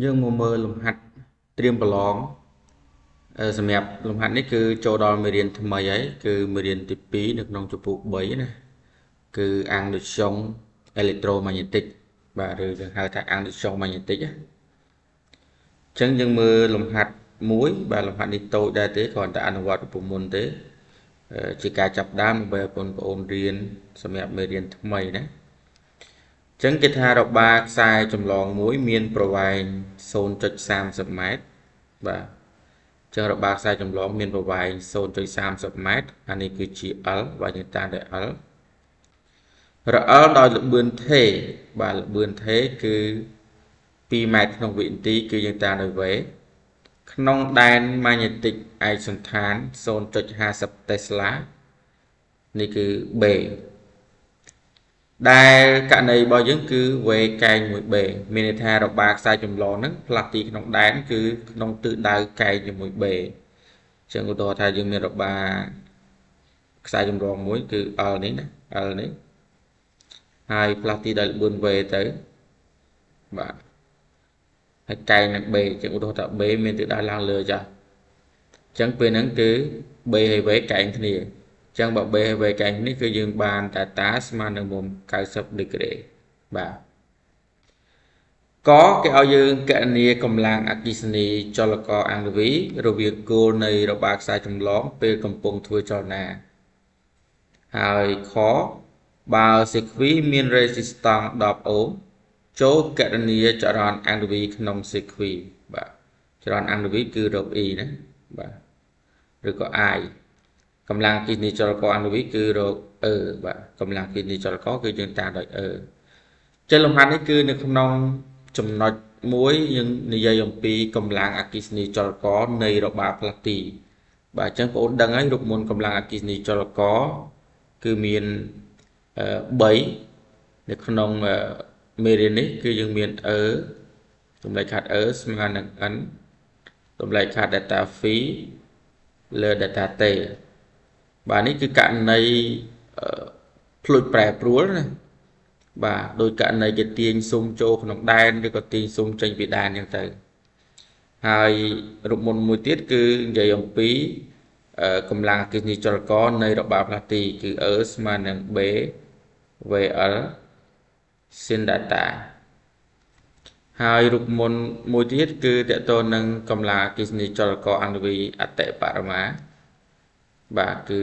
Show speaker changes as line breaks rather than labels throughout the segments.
Dương mùa mơ lùm hạt triêm bờ lóng sầm hẹp lùm hạt này cứ châu đòn mười điền tham mày ấy cứ mười điền tiếp pí được nông chụp bụi bấy này cứ ăn được sóng electromagnetic và rồi hai thằng ăn được sóng magnetic á chân dương mơ lùm hạt muối và lùm hạt đi tôi đa tế còn tại ăn vật của môn tế chỉ cả chập đam về còn ôn riêng sầm hẹp mười điền tham mày đấy chân cái tha đọc ba sai trong lon muối miên provide zone chật sam sập mét và chân đọc ba sai trong lon miên provide zone chật sam sập mét anh ấy cứ chỉ ấn và những ta để ấn rồi ấn đòi lực bươn thế và lực bươn thế cứ pi mét trong vị trí cứ những ta nói với nông đan magnetic action than zone chật 50 Tesla này cứ bề đai cả này bao nhiêu cứ về cài mũi bể mình tha đọc bạc sai chùm lò nấng là nông đán cứ nông tự đai cài chùm mũi bể chẳng có đồ thay dương mình đọc bà sai chùm lò mũi cứ đấy hai plati đại buôn về tới và hay cài nặng bể chẳng có đồ tạo bể mình tự đai lang lừa cho chẳng quên nắng cứ bể hay với cài thế này chẳng bảo bể về cài này cứ dương bàn tại tá mà nâng mồm cài sập được để bà có cái ao dương cái này cầm lang akisni cho là có ăn ví rồi việc cô này rồi bạc sai trong lón về cầm pung thui cho nèហើយខបើសេខ្វីមាន resistance 10 ohm ចូលកណនីចរន្តអាំងវីក្នុងសេខ្វីបាទចរន្តអាំងវីគឺរក E ណាបាទឬក៏ I កម្លាំងគិសនីចលករអាំងវីគឺរក E បាទកម្លាំងគិសនីចលករគឺយើងតាមដោយ E ចលហាននេះគឺនៅក្នុងចំណុចមួយយើងនិយាយអំពីកម្លាំងអគ្គិសនីចលករនៃរបារផ្លាទីបាទអញ្ចឹងបងប្អូនដឹងហើយរូបមន្តកម្លាំងអគ្គិសនីចលករគឺមាន3នៅក្នុងមេរៀននេះគឺយើងមាន E តម្លៃខាត់ E ស្មើនឹង N តម្លៃខាត់ delta phi លើ delta t បាទនេះគឺករណីផ្លុចប្រែប្រួលណាបាទដោយករណីគេទាញស៊ុំចូលក្នុងដែនឬក៏ទាញស៊ុំចេញពីដែនអញ្ចឹងទៅហើយរូបមន្តមួយទៀតគឺនិយាយអំពីកម្លាំងអគ្គិសនីចលករនៃរបារផ្លាទីគឺ E ស្មើនឹង B VL sin data ហើយរូបមន្តមួយទៀតគឺតកតទៅនឹងកម្លាំងអគ្គិសនីចលករអាំងវីអតិបរមាបាទគឺ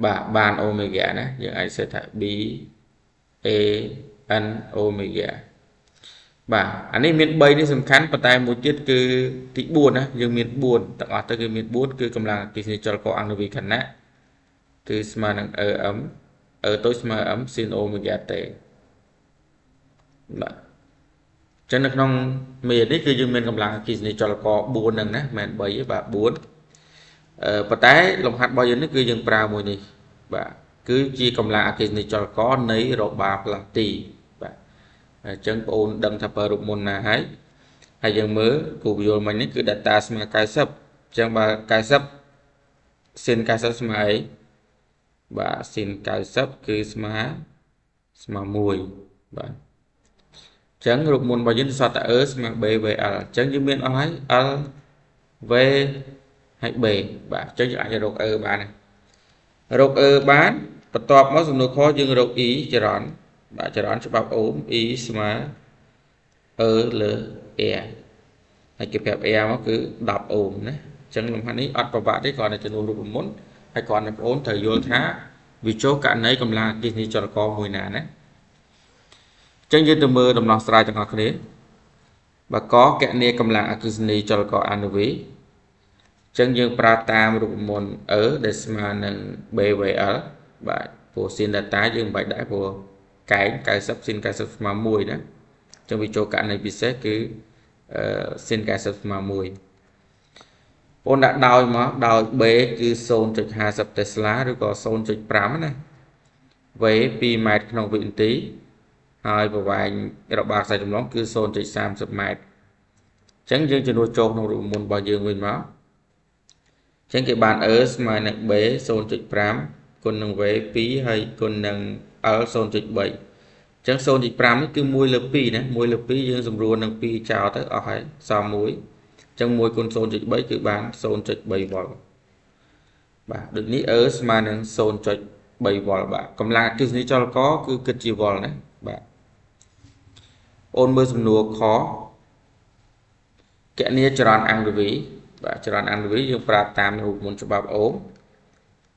បាទបានអូមេហ្គាណាយើងអាចសេថា B A N អូមេហ្គាបាទអានេះមាន3នេះសំខាន់ប៉ុន្តែមួយទៀតគឺទី4ណាយើងមាន4ទាំងអស់ទៅគឺមាន4គឺកម្លាំងអគ្គិសនីចលករអាំងវីខណៈគឺស្មើនឹង EM ទៅស្មើ M sin អូមេហ្គា T បាទចឹងនៅក្នុងមេនេះគឺយើងមានកម្លាំងអគ្គិសនីចលករ4ហ្នឹងណាមិនមែន3ទេបាទ4ប៉ុន្តែលំហាត់របស់យើងនេះគឺយើងប្រើមួយនេះបាទគឺជាកម្លាំងអគ្គិសនីចលករនៃរបារផ្លាទីបាទអញ្ចឹងបងប្អូនដឹងថាប្រើរូបមន្តណាហើយយើងមើលគូពយល់មិញនេះគឺ data ស្មើ90អញ្ចឹងបើ90 sin 90ស្មើអីបាទ sin 90គឺស្មើ1បាទចឹងរូបមន្តរបស់យើងសតតែ E ស្មើ BVL អញ្ចឹងយើងមានអស់ហើយ L V ហើយ B បាទអញ្ចឹងយើងអាចរក E បានរក E បានបន្ទាប់មកសំណួរខយើងរក E ចរន្តបាទចរន្តច្បាប់អូម E ស្មើ E លើ Air ហើយគេប្រាប់ Air មកគឺ10អូមណាអញ្ចឹងលំហាត់នេះអត់ប្របាក់ទេគ្រាន់តែចំនួនរូបមន្តហើយគ្រាន់តែបងប្អូនត្រូវយល់ថាវាចូលករណីកម្លាំងអគ្គិសនីចលករមួយណាណាចឹងយើងទៅមើលដំណោះស្រាយទាំងអស់គ្នាបើកកណនីកម្លាំងអគ្គិសនីចលករអានុវីចឹងយើងប្រើតាមរូបមន្ត E ដែលស្មើនឹង BVL បាទព្រោះ sin data យើងមិនបាច់ដែរព្រោះកែង90 sin 90ស្មើ1ណាចឹងវាចូលករណីពិសេសគឺsin 90ស្មើ1បងដាក់ដោយមកដោយ B គឺ 0.50 Tesla ឬក៏ 0.5 ណា V 2 ម៉ែត្រក្នុងវិនាទីហើយប្រវែងរបស់ខ្សែចម្លងគឺ 0.30 ម៉ែត្រអញ្ចឹងយើងចំនួនចូលក្នុងរូបមន្តរបស់យើងវិញមកអញ្ចឹងគេបាន E ស្មើនឹង B 0.5 គុណនឹង V 2ហើយគុណនឹង L 0.3 chẳng xôn chỉ pram nó cứ mùi lợp pi nè mùi lợp pi dương dùng ruộng nâng pi chào tới ở hay sao muối chẳng mùi con xôn chỉ bấy cứ bán xôn chỉ 3Vបាទដូចនេះស្មើនឹង 0.3V បាទកម្លាំងអគ្គិសនីចលករគឺគិតជា V ណាបាទអូនមើលសំណួរខគណនាចរន្តអង្គរវីបាទចរន្តអង្គរវីយើងប្រាប់តាមរូបមន្តច្បាប់អូម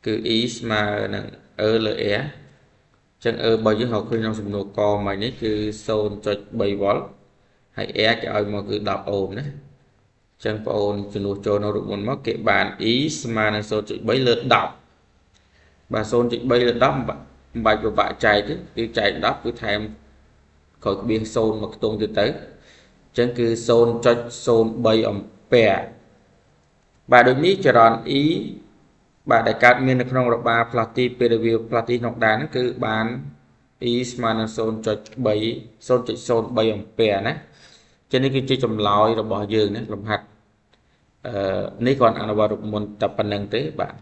គឺ E ស្មើនឹង E លើ A ចឹង E របស់យើងហៅឃើញក្នុងសំណួរកមកនេះគឺ 0.3V ហើយ A គេឲ្យមកគឺ 10 អូមណាចឹងបងអូនជំនួសចូលនៅរូបមន្តមកគេបាន E ស្មើនឹង 0.3 លើ 10 បាទ 0.3 លើ 10 មិនបាច់ពិបាកចែកទេគឺចែក 10 គឺថែមក្រោយក្បៀស0មកខ្ទង់ទៀតទៅចឹងគឺ 0.03 អំពែបាទដូចនេះចរន្ត E បាទដែលកើតមាននៅក្នុងរបារផ្លាស់ទីពេលដែលវាផ្លាស់ទីក្នុងដែនហ្នឹងគឺបាន E ស្មើនឹង 0.3 អំពែណាចឹងនេះគឺជាចម្លើយរបស់យើងណាលំហាត់នេះគាត់អនុវត្តរូបមន្តតែប៉ុណ្្នឹងទេបាទ